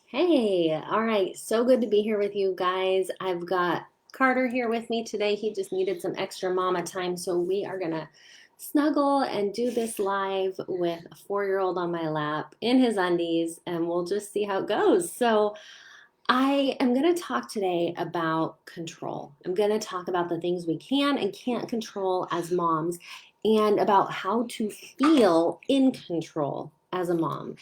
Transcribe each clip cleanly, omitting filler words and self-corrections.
Hey, all right. So good to be here with you guys. I've got Carter here with me today. He just needed some extra mama time, so we are gonna snuggle and do this live with a 4-year-old on my lap in his undies, and we'll just see how it goes. So, I am going to talk today about control. I'm going to talk about the things we can and can't control as moms and about how to feel in control as a mom.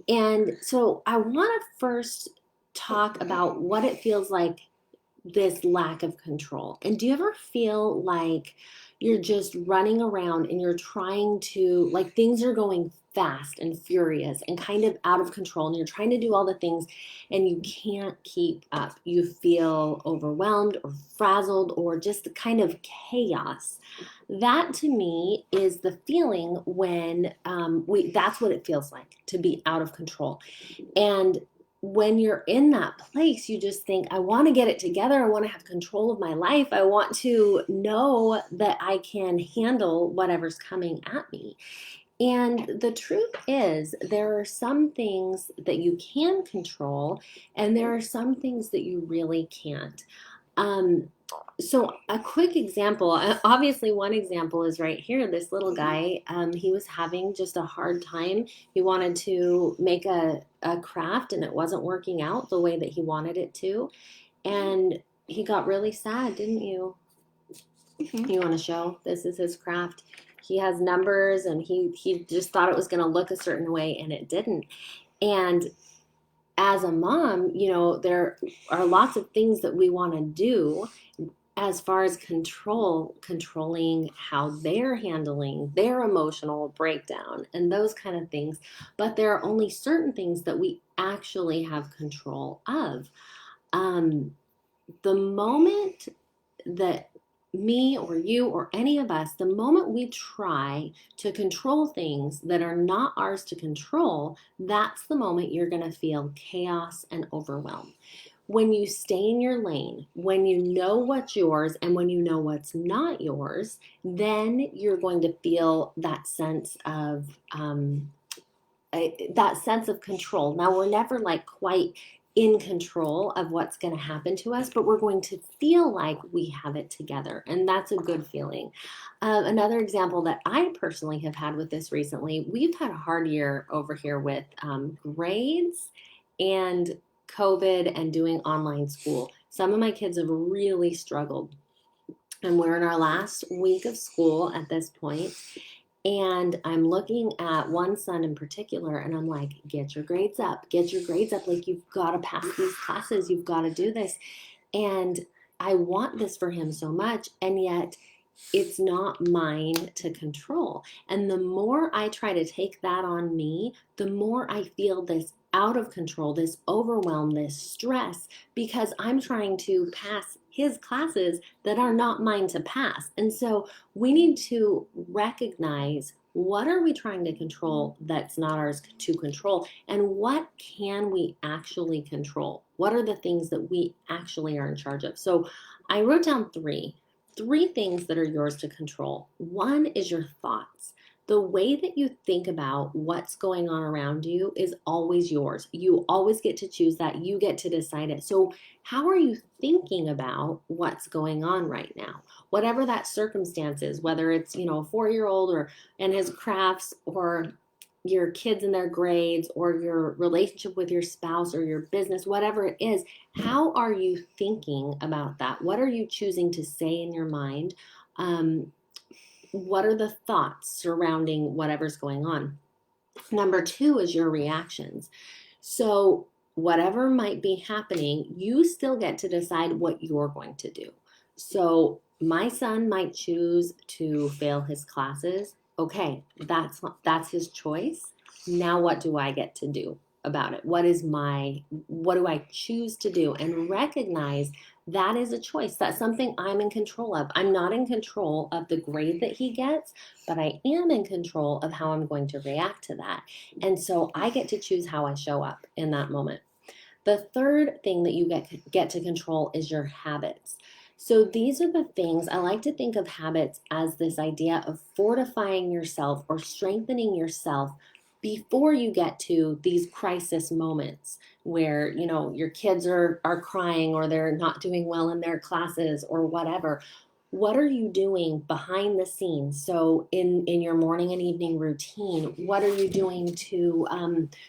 And so I want to first talk about what it feels like, this lack of control. And do you ever feel like you're just running around and you're trying to, like, things are going fast and furious and kind of out of control, and you're trying to do all the things and you can't keep up? You feel overwhelmed or frazzled or just kind of chaos. That to me is the feeling when that's what it feels like to be out of control. And when you're in that place, you just think, I want to get it together. I want to have control of my life. I want to know that I can handle whatever's coming at me. And the truth is, there are some things that you can control, and there are some things that you really can't. Um, so a quick example, obviously one example is right here. This little guy, he was having just a hard time. He wanted to make a craft and it wasn't working out the way that he wanted it to. And he got really sad, didn't you? You want to show? This is his craft. He has numbers and he just thought it was going to look a certain way and it didn't. And as a mom, there are lots of things that we want to do as far as controlling how they're handling their emotional breakdown and those kind of things. But there are only certain things that we actually have control of. Um, the moment that me or you or any of us, the moment we try to control things that are not ours to control, that's the moment you're going to feel chaos and overwhelm. When you stay in your lane, when you know what's yours and when you know what's not yours, then you're going to feel that sense of control. Now, we're never like quite in control of what's going to happen to us, but we're going to feel like we have it together, and that's a good feeling. Another example that I personally have had with this recently, we've had a hard year over here with grades and COVID and doing online school. Some of my kids have really struggled, and we're in our last week of school at this point. And I'm looking at one son in particular, and I'm like, get your grades up, get your grades up. Like, you've got to pass these classes, you've got to do this. And I want this for him so much, and yet it's not mine to control. And the more I try to take that on me, the more I feel this out of control, this overwhelm, this stress, because I'm trying to pass his classes that are not mine to pass. And so we need to recognize, what are we trying to control that's not ours to control, and what can we actually control? What are the things that we actually are in charge of? So I wrote down three things that are yours to control. One is your thoughts. The way that you think about what's going on around you is always yours. You always get to choose that. You get to decide it. So how are you thinking about what's going on right now? Whatever that circumstance is, whether it's, a 4-year-old or and his crafts, or your kids and their grades, or your relationship with your spouse or your business, whatever it is, how are you thinking about that? What are you choosing to say in your mind? What are the thoughts surrounding whatever's going on? Number two is your reactions. So whatever might be happening, you still get to decide what you're going to do. So my son might choose to fail his classes. Okay, that's his choice. Now what do I get to do about it? What do I choose to do? And recognize that is a choice. That's something I'm in control of. I'm not in control of the grade that he gets, but I am in control of how I'm going to react to that. And so I get to choose how I show up in that moment. The third thing that you get to control is your habits. So these are the things, I like to think of habits as this idea of fortifying yourself or strengthening yourself before you get to these crisis moments where, you know, your kids are crying or they're not doing well in their classes or whatever. What are you doing behind the scenes? So in your morning and evening routine, what are you doing to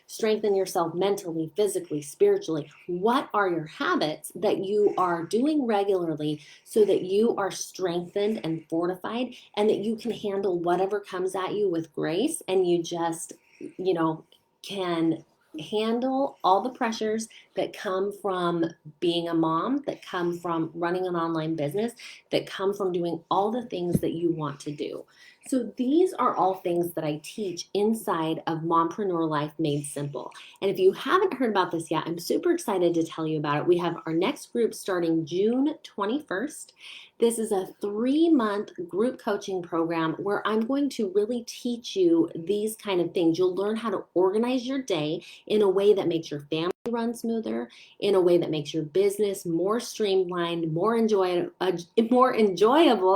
strengthen yourself mentally, physically, spiritually? What are your habits that you are doing regularly so that you are strengthened and fortified and that you can handle whatever comes at you with grace, and you just, you know, can handle all the pressures that come from being a mom, that come from running an online business, that come from doing all the things that you want to do. So these are all things that I teach inside of Mompreneur Life Made Simple. And if you haven't heard about this yet, I'm super excited to tell you about it. We have our next group starting June 21st. This is a 3-month group coaching program where I'm going to really teach you these kind of things. You'll learn how to organize your day in a way that makes your family run smoother, in a way that makes your business more streamlined, more enjoyable,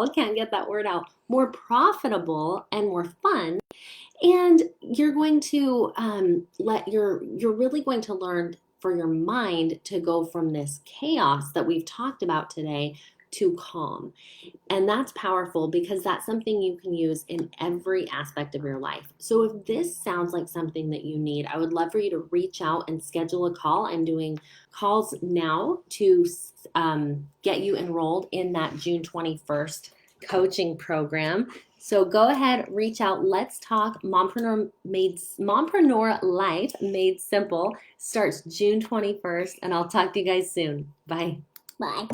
can't get that word out, more profitable and more fun. And you're going to you're really going to learn for your mind to go from this chaos that we've talked about today to calm. And that's powerful because that's something you can use in every aspect of your life. So if this sounds like something that you need, I would love for you to reach out and schedule a call. I'm doing calls now to get you enrolled in that June 21st coaching program. So go ahead, reach out. Let's talk. Mompreneur Life Made Simple starts June 21st, and I'll talk to you guys soon. Bye. Bye.